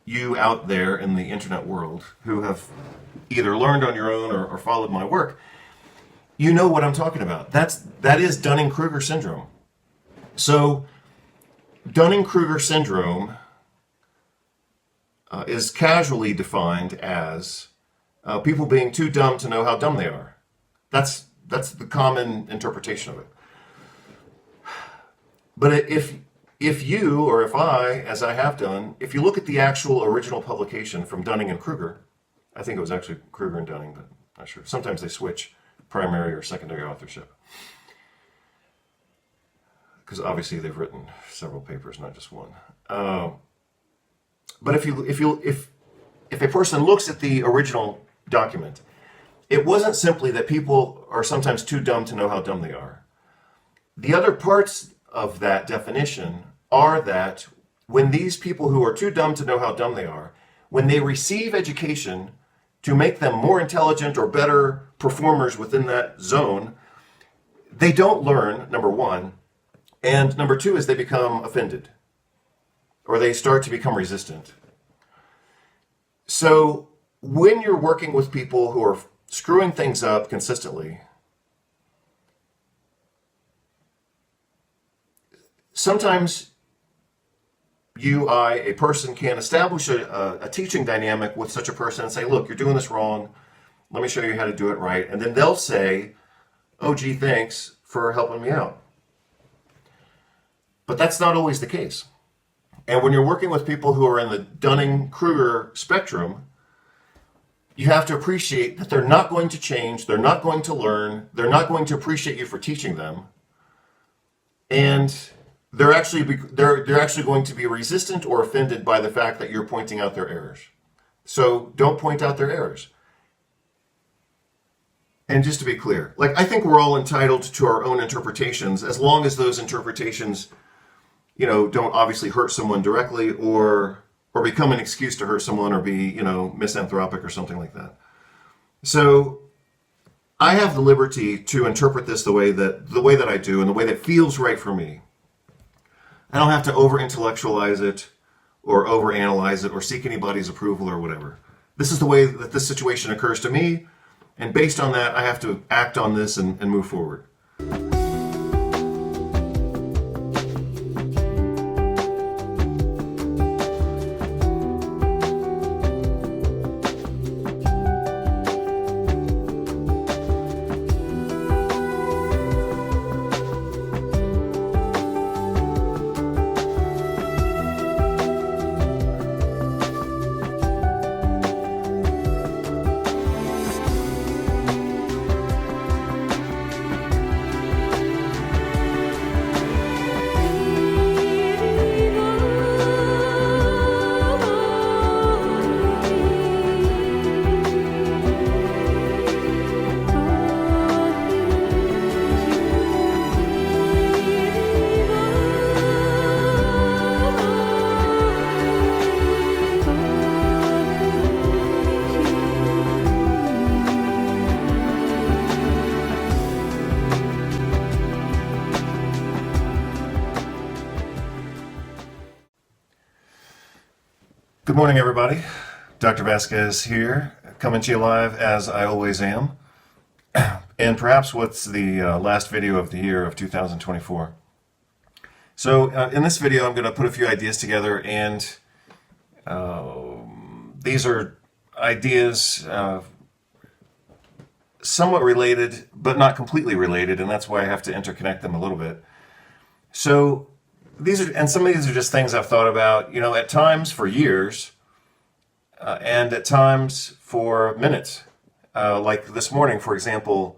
you out there in the internet world who have either learned on your own or followed my work, you know what I'm talking about. That is Dunning-Kruger syndrome. So Dunning-Kruger syndrome is casually defined as people being too dumb to know how dumb they are. That's the common interpretation of it. But if you, or if I, as I have done, if you look at the actual original publication from Dunning and Kruger, I think it was actually Kruger and Dunning, but not sure. Sometimes they switch primary or secondary authorship, because obviously they've written several papers, not just one. But if a person looks at the original document, it wasn't simply that people are sometimes too dumb to know how dumb they are. The other parts of that definition are that when these people who are too dumb to know how dumb they are, when they receive education to make them more intelligent or better performers within that zone, they don't learn, number one, and number two is they become offended, or they start to become resistant. So when you're working with people who are screwing things up consistently, sometimes a person can establish a teaching dynamic with such a person and say, look, you're doing this wrong. Let me show you how to do it right. And then they'll say, oh, gee, thanks for helping me out. But that's not always the case. And when you're working with people who are in the Dunning-Kruger spectrum, you have to appreciate that they're not going to change, they're not going to learn, they're not going to appreciate you for teaching them, and they're actually going to be resistant or offended by the fact that you're pointing out their errors. So don't point out their errors. And just to be clear, I think we're all entitled to our own interpretations, as long as those interpretations, don't obviously hurt someone directly or become an excuse to hurt someone or be, misanthropic or something like that. So I have the liberty to interpret this the way that I do and the way that feels right for me. I don't have to over-intellectualize it or over-analyze it or seek anybody's approval or whatever. This is the way that this situation occurs to me, and based on that, I have to act on this and move forward. Good morning, everybody. Dr. Vasquez here, coming to you live as I always am. And perhaps what's the last video of the year of 2024. So in this video, I'm going to put a few ideas together, and these are ideas somewhat related, but not completely related, and that's why I have to interconnect them a little bit. So some of these are just things I've thought about, at times for years, and at times for minutes. Like this morning, for example,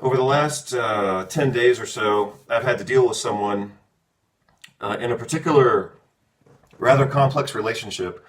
over the last 10 days or so, I've had to deal with someone in a particular rather complex relationship,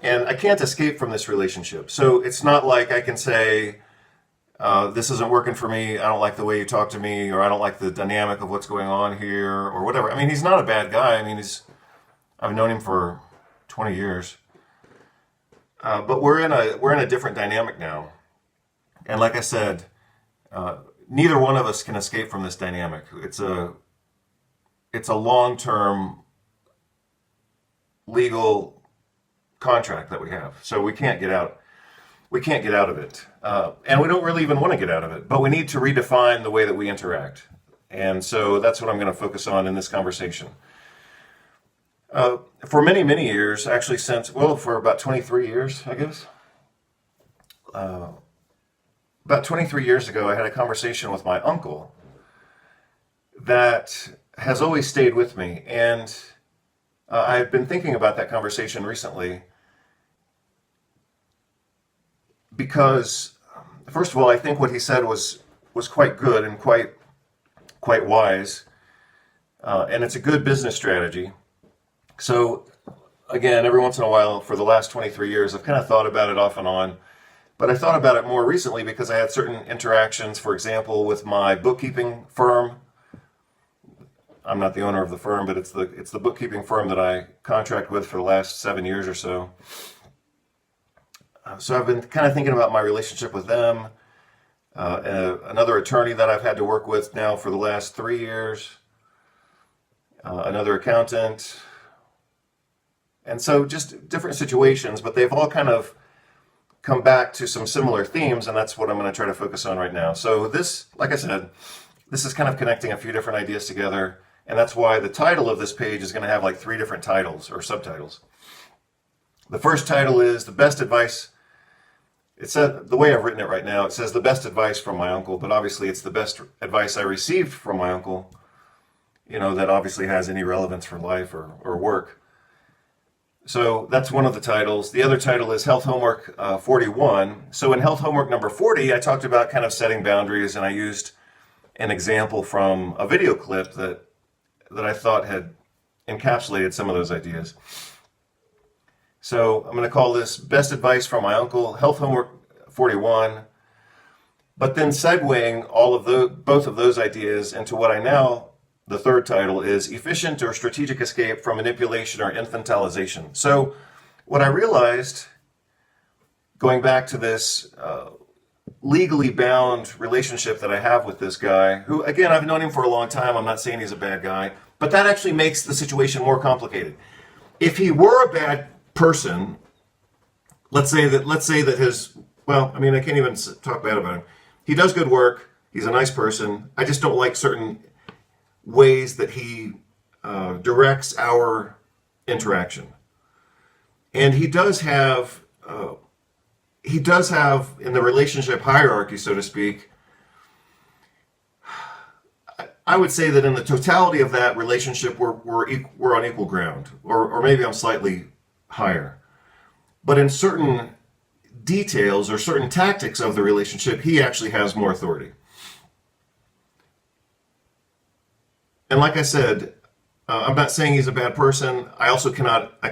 and I can't escape from this relationship. So it's not like I can say, this isn't working for me, I don't like the way you talk to me, or I don't like the dynamic of what's going on here, or whatever. I mean, he's not a bad guy. I mean, I've known him for 20 years. But we're in a different dynamic now. And like I said, neither one of us can escape from this dynamic. It's a long-term legal contract that we have. So we can't get out. We can't get out of it. And we don't really even want to get out of it. But we need to redefine the way that we interact. And so that's what I'm going to focus on in this conversation. For many, many years, actually for about 23 years, I guess. About 23 years ago, I had a conversation with my uncle that has always stayed with me. And I've been thinking about that conversation recently because, first of all, I think what he said was quite good and quite wise. And it's a good business strategy. So, again, every once in a while, for the last 23 years, I've kind of thought about it off and on. But I thought about it more recently because I had certain interactions, for example, with my bookkeeping firm. I'm not the owner of the firm, but it's the bookkeeping firm that I contract with for the last 7 years or so. So I've been kind of thinking about my relationship with them. Another attorney that I've had to work with now for the last 3 years. Another accountant. And so just different situations, but they've all kind of come back to some similar themes, and that's what I'm going to try to focus on right now. So this, like I said, this is kind of connecting a few different ideas together, and that's why the title of this page is going to have like 3 different titles or subtitles. The first title is The Best Advice. It said, the way I've written it right now, it says The Best Advice from My Uncle, but obviously it's the best advice I received from my uncle, that obviously has any relevance for life or work. So that's one of the titles. The other title is Health Homework 41. So in Health Homework number 40, I talked about kind of setting boundaries, and I used an example from a video clip that I thought had encapsulated some of those ideas. So I'm going to call this Best Advice from My Uncle, Health Homework 41, but then segueing both of those ideas into what the third title is Efficient or Strategic Escape from Manipulation or Infantilization. So what I realized, going back to this legally bound relationship that I have with this guy, who, again, I've known him for a long time. I'm not saying he's a bad guy, but that actually makes the situation more complicated. If he were a bad person, let's say that I can't even talk bad about him. He does good work. He's a nice person. I just don't like certain ways that he directs our interaction. And he does have in the relationship hierarchy, so to speak, I would say that in the totality of that relationship, we're on equal ground, or maybe I'm slightly higher. But in certain details or certain tactics of the relationship, he actually has more authority. And like I said, I'm not saying he's a bad person. I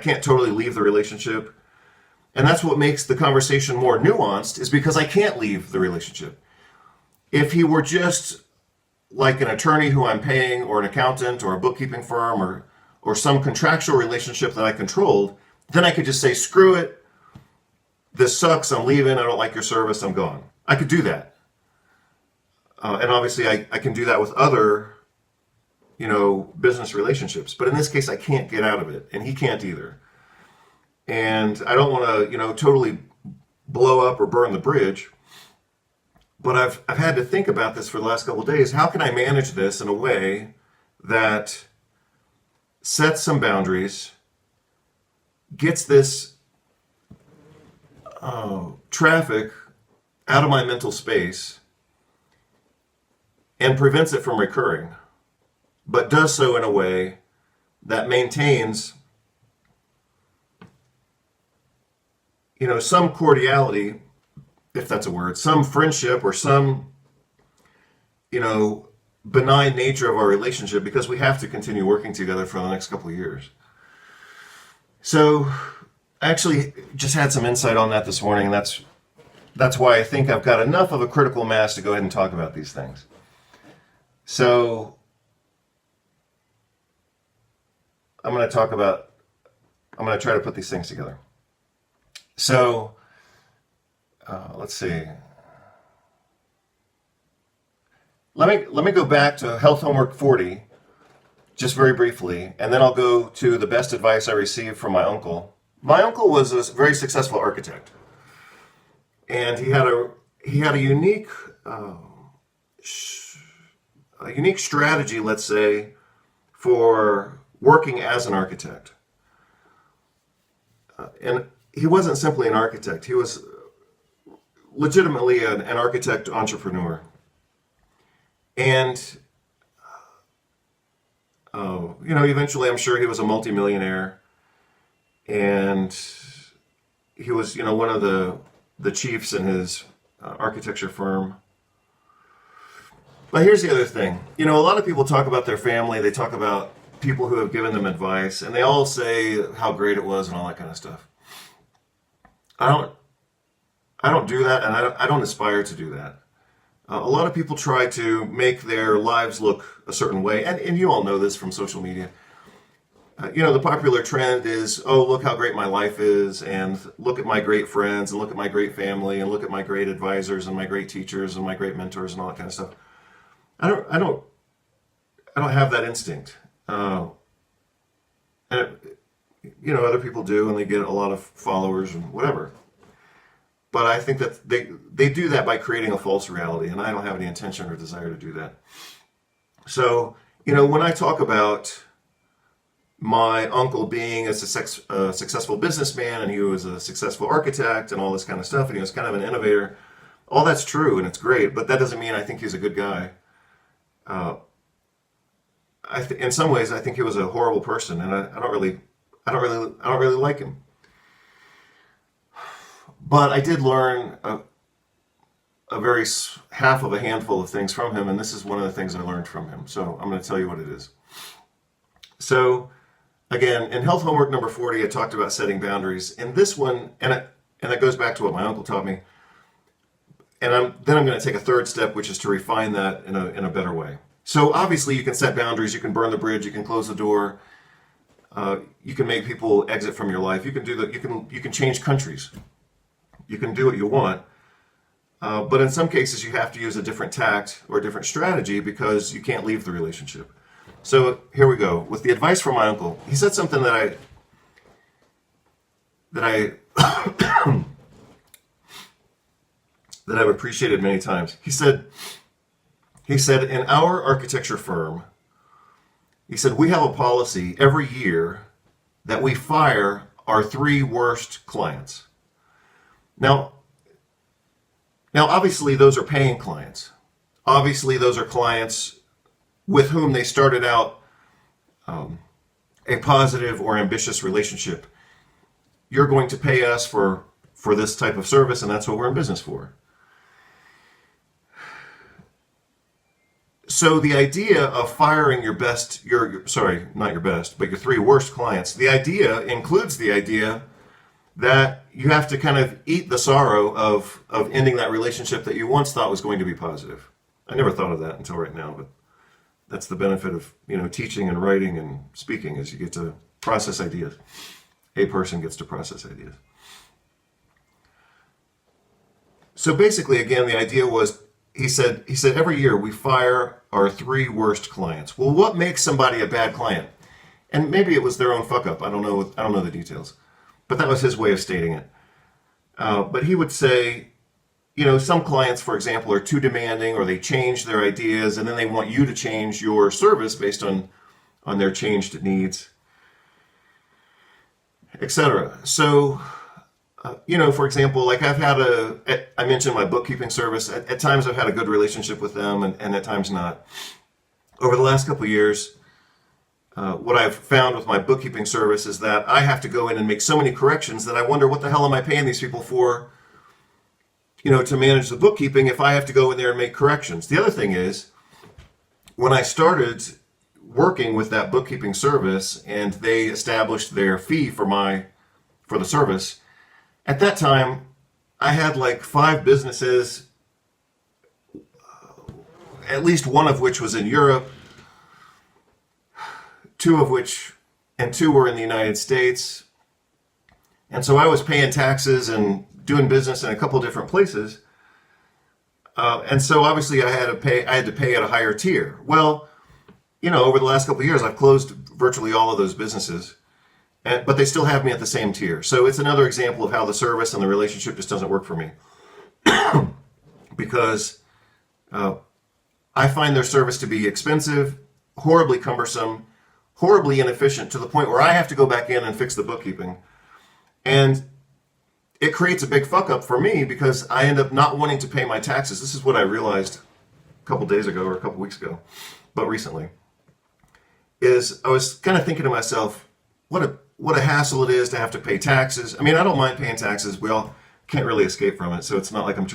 can't totally leave the relationship. And that's what makes the conversation more nuanced, is because I can't leave the relationship. If he were just like an attorney who I'm paying, or an accountant, or a bookkeeping firm, or some contractual relationship that I controlled, then I could just say, screw it, this sucks, I'm leaving, I don't like your service, I'm gone. I could do that. And obviously I can do that with other business relationships. But in this case, I can't get out of it, and he can't either. And I don't want to, totally blow up or burn the bridge. But I've had to think about this for the last couple of days. How can I manage this in a way that sets some boundaries, gets this traffic out of my mental space, and prevents it from recurring, but does so in a way that maintains, some cordiality, if that's a word, some friendship, or some, benign nature of our relationship, because we have to continue working together for the next couple of years. So I actually just had some insight on that this morning, and that's why I think I've got enough of a critical mass to go ahead and talk about these things. So I'm going to try to put these things together. So let's see. Let me go back to Health Homework 40, just very briefly, and then I'll go to the best advice I received from my uncle. My uncle was a very successful architect, and he had a unique strategy, let's say, for working as an architect. And he wasn't simply an architect; he was legitimately an architect entrepreneur. And eventually, I'm sure he was a multimillionaire, and he was, one of the chiefs in his architecture firm. But here's the other thing. A lot of people talk about their family. They talk about people who have given them advice, and they all say how great it was and all that kind of stuff. I don't do that, and I don't aspire to do that. A lot of people try to make their lives look a certain way, and you all know this from social media. The popular trend is, oh, look how great my life is, and look at my great friends, and look at my great family, and look at my great advisors, and my great teachers, and my great mentors, and all that kind of stuff. I don't have that instinct. And other people do, and they get a lot of followers and whatever. But I think that they do that by creating a false reality, and I don't have any intention or desire to do that. So, when I talk about my uncle being a successful businessman, and he was a successful architect and all this kind of stuff, and he was kind of an innovator, all that's true and it's great, but that doesn't mean I think he's a good guy. In some ways, I think he was a horrible person, and I don't really like him. But I did learn half of a handful of things from him, and this is one of the things I learned from him. So I'm going to tell you what it is. So again, in health homework number 40, I talked about setting boundaries. In this one, and that goes back to what my uncle taught me. And then I'm going to take a third step, which is to refine that in a better way. So obviously, you can set boundaries. You can burn the bridge. You can close the door. You can make people exit from your life. You can do that. You can change countries. You can do what you want. But in some cases, you have to use a different tact or a different strategy because you can't leave the relationship. So here we go. With the advice from my uncle, he said something that I that I've appreciated many times. He said, in our architecture firm, he said, we have a policy every year that we fire our 3 worst clients. Now, obviously, those are paying clients. Obviously, those are clients with whom they started out a positive or ambitious relationship. You're going to pay us for this type of service, and that's what we're in business for. So the idea of firing your 3 worst clients, the idea includes the idea that you have to kind of eat the sorrow of ending that relationship that you once thought was going to be positive. I never thought of that until right now, but that's the benefit of teaching and writing and speaking, is you get to process ideas. A person gets to process ideas. So basically, again, the idea was, he said every year we fire our 3 worst clients. Well, what makes somebody a bad client? And maybe it was their own fuck up. I don't know the details. But that was his way of stating it. But he would say, some clients, for example, are too demanding, or they change their ideas, and then they want you to change your service based on their changed needs, etc. So, for example, like I mentioned my bookkeeping service. At times I've had a good relationship with them, and at times not. Over the last couple of years, what I've found with my bookkeeping service is that I have to go in and make so many corrections that I wonder, what the hell am I paying these people for, to manage the bookkeeping if I have to go in there and make corrections. The other thing is, when I started working with that bookkeeping service and they established their fee for the service, at that time I had like 5 businesses, at least one of which was in Europe, 2 were in the United States. And so I was paying taxes and doing business in a couple different places. And so obviously I had to pay at a higher tier. Well, over the last couple of years, I've closed virtually all of those businesses, but they still have me at the same tier. So it's another example of how the service and the relationship just doesn't work for me. Because I find their service to be expensive, horribly cumbersome, horribly inefficient, to the point where I have to go back in and fix the bookkeeping. And it creates a big fuck up for me because I end up not wanting to pay my taxes. This is what I realized a couple days ago or a couple weeks ago, but recently, is I was kind of thinking to myself, what a hassle it is to have to pay taxes. I mean, I don't mind paying taxes. We all can't really escape from it, so it's not like I'm trying